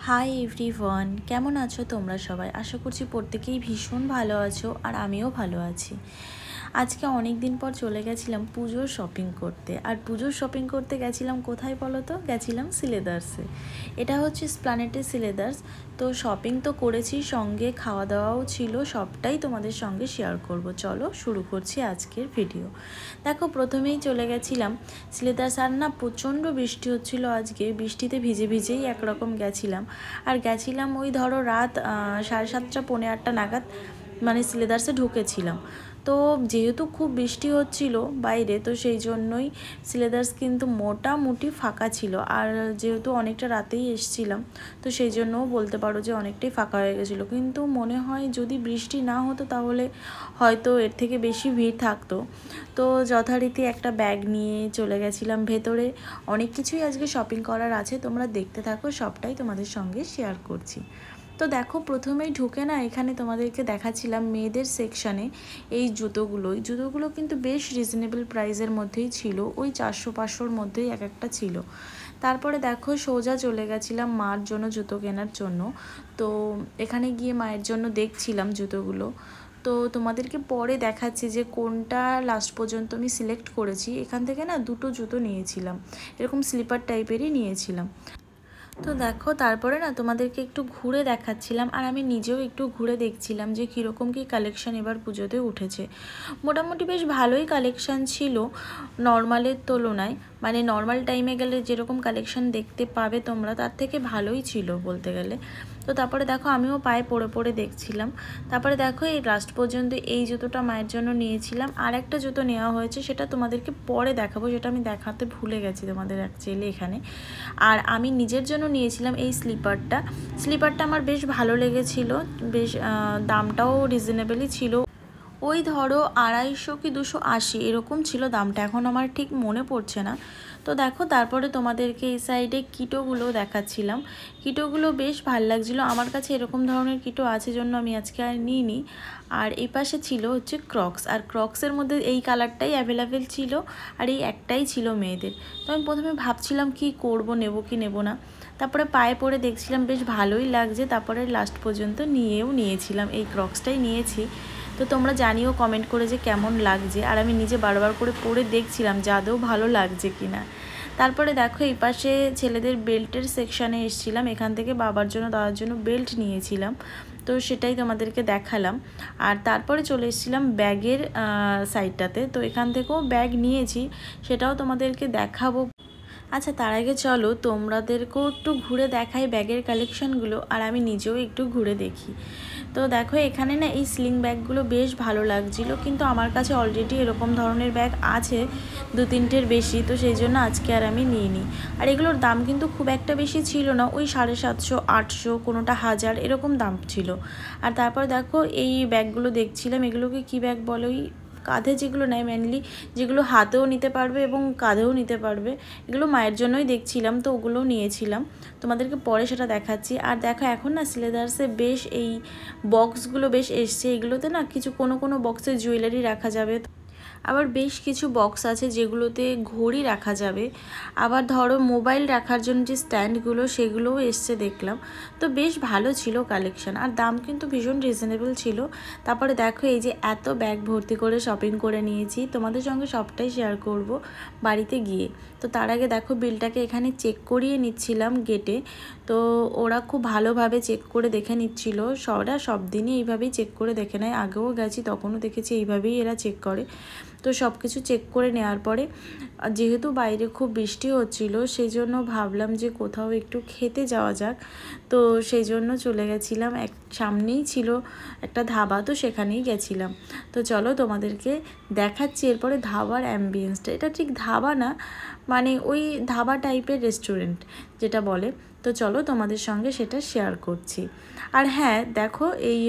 Hi everyone, কেমন আছো তোমরা সবাই? আশা করছি প্রত্যেকেই ভীষণ ভালো আছো আর আমিও ভালো আছি। আজকে অনেক দিন পর চলে গেছিলাম পুজোর শপিং করতে। আর পুজোর শপিং করতে গেছিলাম কোথায় বলো তো? গেছিলাম সিলেদার্সে। এটা হচ্ছে এসপ্ল্যানেডের সিলেদার্স। তো শপিং তো করেছি, সঙ্গে খাওয়া দাওয়াও ছিল, সবটাই তোমাদের সঙ্গে শেয়ার করব। চলো শুরু করছি আজকের ভিডিও। দেখো, প্রথমেই চলে গেছিলাম সিলেদার্স। আর না, প্রচণ্ড বৃষ্টি হচ্ছিল আজকে, বৃষ্টিতে ভিজে ভিজেই একরকম গেছিলাম। আর গেছিলাম ওই ধরো রাত 7:30 পৌনে 8টা নাগাদ, মানে সিলেদার্সে ঢুকেছিলাম। তো যেহেতু খুব বৃষ্টি হচ্ছিল বাইরে, তো সেই জন্যই সিলেদার্স কিন্তু মোটামুটি ফাঁকা ছিল। আর যেহেতু অনেকটা রাতেই এসছিলাম, তো সেই জন্যও বলতে পারো যে অনেকটাই ফাঁকা হয়ে গেছিলো। কিন্তু মনে হয় যদি বৃষ্টি না হতো তাহলে হয়তো এর থেকে বেশি ভিড় থাকতো। তো যথারীতি একটা ব্যাগ নিয়ে চলে গেছিলাম ভেতরে। অনেক কিছুই আজকে শপিং করার আছে, তোমরা দেখতে থাকো, সবটাই তোমাদের সঙ্গে শেয়ার করছি। তো দেখো, প্রথমেই ঢুকে না এখানে তোমাদেরকে দেখাচ্ছিলাম মেয়েদের সেকশানে এই জুতোগুলো কিন্তু বেশ রিজনেবল প্রাইসের মধ্যেই ছিল, ওই 400-500-র মধ্যেই এক একটা ছিল। তারপরে দেখো, সোজা চলে গেছিলাম মার জন্য জুতো কেনার জন্য। তো এখানে গিয়ে মায়ের জন্য দেখছিলাম জুতোগুলো। তো তোমাদেরকে পরে দেখাচ্ছি যে কোনটা লাস্ট পর্যন্ত আমি সিলেক্ট করেছি। এখান থেকে না দুটো জুতো নিয়েছিলাম, এরকম স্লিপার টাইপেরই নিয়েছিলাম। তো দেখো, তারপরে না তোমাদেরকে একটু ঘুরে দেখাচ্ছিলাম, আর আমি নিজেও একটু ঘুরে দেখছিলাম যে কীরকম কী কালেকশান এবার পুজোতে উঠেছে। মোটামুটি বেশ ভালোই কালেকশান ছিল নর্মালের তুলনায়। মানে নর্মাল টাইমে গেলে যেরকম কালেকশান দেখতে পাবে তোমরা, তার থেকে ভালোই ছিল বলতে গেলে। তো তারপরে দেখো, আমিও পায়ে পরে পরে দেখছিলাম। তারপরে দেখো, এই লাস্ট পর্যন্ত এই জুতোটা মায়ের জন্য নিয়েছিলাম। আর একটা জুতো নেওয়া হয়েছে, সেটা তোমাদেরকে পরে দেখাবো, সেটা আমি দেখাতে ভুলে গেছি তোমাদের অ্যাকচুয়ালি এখানে। আর আমি নিজের জন্য নিয়েছিলাম এই স্লিপারটা আমার বেশ ভালো লেগেছিল। বেশ দামটাও রিজনেবলই ছিল, ওই ধরো 250 কি 280 এরকম ছিল দামটা, এখন আমার ঠিক মনে পড়ছে না। তো দেখো, তারপরে তোমাদেরকে এই সাইডে কিটোগুলো দেখাচ্ছিলাম। কিটোগুলো বেশ ভালো লাগছিলো আমার কাছে, এরকম ধরনের কিটো আছে জন্য আমি আজকে আর নিইনি। আর এই পাশে ছিল হচ্ছে ক্রক্স, আর ক্রক্সের মধ্যে এই কালারটাই অ্যাভেলেবেল ছিল, আর এই একটাই ছিল মেয়েদের। তো আমি প্রথমে ভাবছিলাম কি করব, নেব কি নেব না। তারপরে পায়ে পরে দেখছিলাম বেশ ভালোই লাগছে, তারপরে লাস্ট পর্যন্ত নিয়েছিলাম, এই ক্রক্সটাই নিয়েছি। তো তোমরা জানিও কমেন্ট করে যে কেমন লাগছে। আর আমি নিজে বারবার করে পরে দেখছিলাম যে আদৌ ভালো লাগছে কি না। তারপরে দেখো, এই পাশে ছেলেদের বেল্টের সেকশানে এসেছিলাম, এখান থেকে বাবার জন্য দাদার জন্য বেল্ট নিয়েছিলাম। তো সেটাই তোমাদেরকে দেখালাম। আর তারপরে চলে এসেছিলাম ব্যাগের সাইডটাতে, তো এখান থেকেও ব্যাগ নিয়েছি, সেটাও তোমাদেরকে দেখাবো। আচ্ছা, তার আগে চলো তোমাদেরকেও একটু ঘুরে দেখাই ব্যাগের কালেকশানগুলো, আর আমি নিজেও একটু ঘুরে দেখি। তো দেখো, এখানে না এই স্লিং ব্যাগগুলো বেশ ভালো লাগছিল, কিন্তু আমার কাছে অলরেডি এরকম ধরনের ব্যাগ আছে 2-3টের বেশি, তো সেই জন্য আজকে আর আমি নিইনি। আর এগুলোর দাম কিন্তু খুব একটা বেশি ছিল না, ওই 750-800, কোনোটা 1000 এরকম দাম ছিল। আর তারপর দেখো, এই ব্যাগগুলো দেখছিলাম, এগুলোকে কি ব্যাগ বলে, ওই কাঁধে যেগুলো নেয় মেনলি, যেগুলো হাতেও নিতে পারবে এবং কাঁধেও নিতে পারবে, এগুলো মায়ের জন্যই দেখছিলাম, তো ওগুলোও নিয়েছিলাম, তোমাদেরকে পরে সেটা দেখাচ্ছি। আর দেখো, এখন না সিলেদার্সে বেশ এই বক্সগুলো বেশ এসছে, এগুলোতে না কিছু কোনো বক্সে জুয়েলারি রাখা যাবে, আবার বেশ কিছু বক্স আছে যেগুলোতে ঘড়ি রাখা যাবে, আবার ধরো মোবাইল রাখার জন্য যে স্ট্যান্ডগুলো সেগুলোও এসছে দেখলাম। তো বেশ ভালো ছিল কালেকশান, আর দাম কিন্তু ভীষণ রিজনেবল ছিল। তারপরে দেখো, এই যে এত ব্যাগ ভর্তি করে শপিং করে নিয়েছি, তোমাদের সঙ্গে সবটাই শেয়ার করব বাড়িতে গিয়ে। তো তার আগে দেখো, বিলটাকে এখানে চেক করিয়ে নিচ্ছিলাম গেটে। তো ওরা খুব ভালোভাবে চেক করে দেখে নিচ্ছিল, ওরা সব দিনই এইভাবেই চেক করে দেখে নেয়, আগেও গেছি তখনও দেখেছি এইভাবেই এরা চেক করে। তো সব কিছু চেক করে নেওয়ার পরে, যেহেতু বাইরে খুব বৃষ্টি হচ্ছিল, সেই জন্য ভাবলাম যে কোথাও একটু খেতে যাওয়া যাক। তো সেই জন্য চলে গেছিলাম, সামনেই ছিল একটা ধাবা, তো সেখানেই গেছিলাম। তো চলো তোমাদেরকে দেখাচ্ছি এরপরে ধাবার অ্যাম্বিয়েন্সটা। এটা ঠিক ধাবা না, মানে ওই ধাবা টাইপের রেস্টুরেন্ট যেটা বলে। তো চলো তোমাদের সঙ্গে সেটা শেয়ার করছি। আর হ্যাঁ, দেখো, এই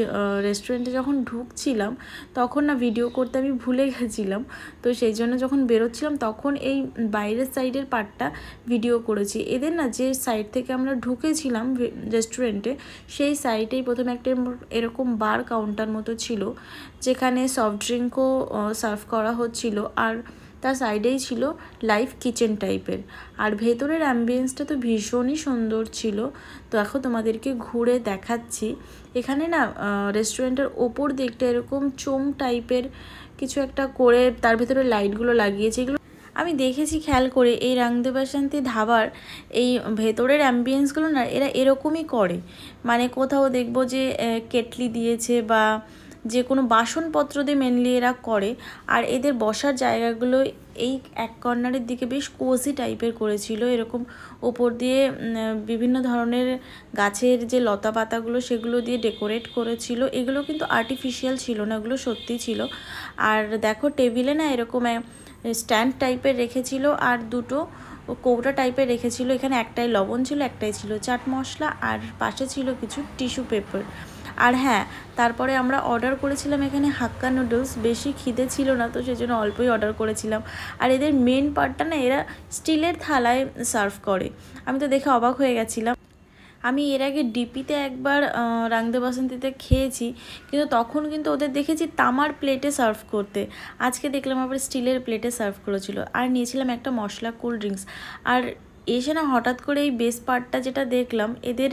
রেস্টুরেন্টে যখন ঢুকছিলাম তখন না ভিডিও করতে আমি ভুলে গেছিলাম। তো সেই জন্য যখন বেরোচ্ছিলাম তখন এই বাইরের সাইডের পার্টটা ভিডিও করেছি। এদের না যে সাইড থেকে আমরা ঢুকেছিলাম রেস্টুরেন্টে, সেই সাইডেই প্রথমে একটা এরকম বার কাউন্টার মতো ছিল, যেখানে সফট ড্রিঙ্কও সার্ভ করা হচ্ছিল। আর তার সাইডেই ছিল লাইভ কিচেন টাইপের। আর ভেতরের অ্যাম্বিয়েন্সটা তো ভীষণই সুন্দর ছিল। তো এখন তোমাদেরকে ঘুরে দেখাচ্ছি। এখানে না রেস্টুরেন্টের ওপর দিকটা এরকম চোং টাইপের কিছু একটা করে তার ভেতরে লাইটগুলো লাগিয়েছে। এগুলো আমি দেখেছি খেয়াল করে এই রাংদে বাসন্তী ধাবার এই ভেতরের অ্যাম্বিয়েন্সগুলো না এরা এরকমই করে। মানে কোথাও দেখবো যে কেটলি দিয়েছে বা যে কোনো বাসনপত্র দিয়ে মেনলি এরা করে। আর এদের বসার জায়গাগুলো এই এক কর্নারের দিকে বেশ কোজি টাইপের করেছিল, এরকম ওপর দিয়ে বিভিন্ন ধরনের গাছের যে লতা পাতাগুলো সেগুলো দিয়ে ডেকোরেট করেছিল। এগুলো কিন্তু আর্টিফিশিয়াল ছিল না, এগুলো সত্যি ছিল। আর দেখো টেবিলে না এরকম স্ট্যান্ড টাইপের রেখেছিল আর দুটো কৌটা টাইপের রেখেছিল। এখানে একটাই লবণ ছিল, একটাই ছিল চাট মশলা, আর পাশে ছিল কিছু টিস্যু পেপার। আর হ্যাঁ, তারপরে আমরা অর্ডার করেছিলাম এখানে হাক্কা নুডলস। বেশি খিদে ছিল না, তো সেজন্য অল্পই অর্ডার করেছিলাম। আর এদের মেন পার্টটা না এরা স্টিলের থালায় সার্ভ করে। আমি তো দেখে অবাক হয়ে গেছিলাম। আমি এর আগে ডিপিতে একবার রাংদে বাসন্তীতে খেয়েছি, কিন্তু তখন কিন্তু ওদের দেখেছি তামার প্লেটে সার্ভ করতে। আজকে দেখলাম আবার স্টিলের প্লেটে সার্ভ করেছিল। আর নিয়েছিলাম একটা মশলা কোল্ড ড্রিঙ্কস। আর এসে না হঠাৎ করে এই বেস্ট পার্টটা যেটা দেখলাম, এদের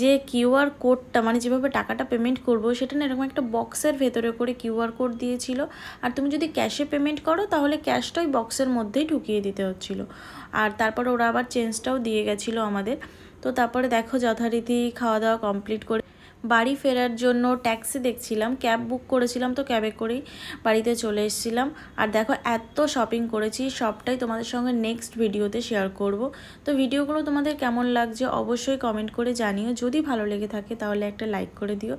যে কিউআর কোডটা মানে যেভাবে টাকাটা পেমেন্ট করব সেটা না এরকম একটা বক্সের ভেতরে করে কিউআর কোড দিয়েছিল। আর তুমি যদি ক্যাশে পেমেন্ট করো তাহলে ক্যাশটা ওই বক্সের মধ্যেই ঢুকিয়ে দিতে হচ্ছিল। আর তারপর ওরা আবার চেঞ্জটাও দিয়ে গেছিলো আমাদের। তো তারপরে দেখো যথারীতি খাওয়া দাওয়া কমপ্লিট করে বাড়ি ফেরার জন্য ট্যাক্সি দেখছিলাম, ক্যাব বুক করেছিলাম, তো ক্যাবে করেই বাড়িতে চলে এসেছিলাম। আর দেখো এত শপিং করেছি, সবটাই তোমাদের সঙ্গে নেক্সট ভিডিওতে শেয়ার করব। তো ভিডিওগুলো তোমাদের কেমন লাগছে অবশ্যই কমেন্ট করে জানিও। যদি ভালো লেগে থাকে তাহলে একটা লাইক করে দিও,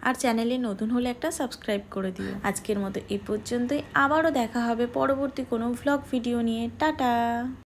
আর চ্যানেলে নতুন হলে একটা সাবস্ক্রাইব করে দিও। আজকের মতো এই পর্যন্তই, আবারও দেখা হবে পরবর্তী কোনো ভ্লগ ভিডিও নিয়ে। টাটা।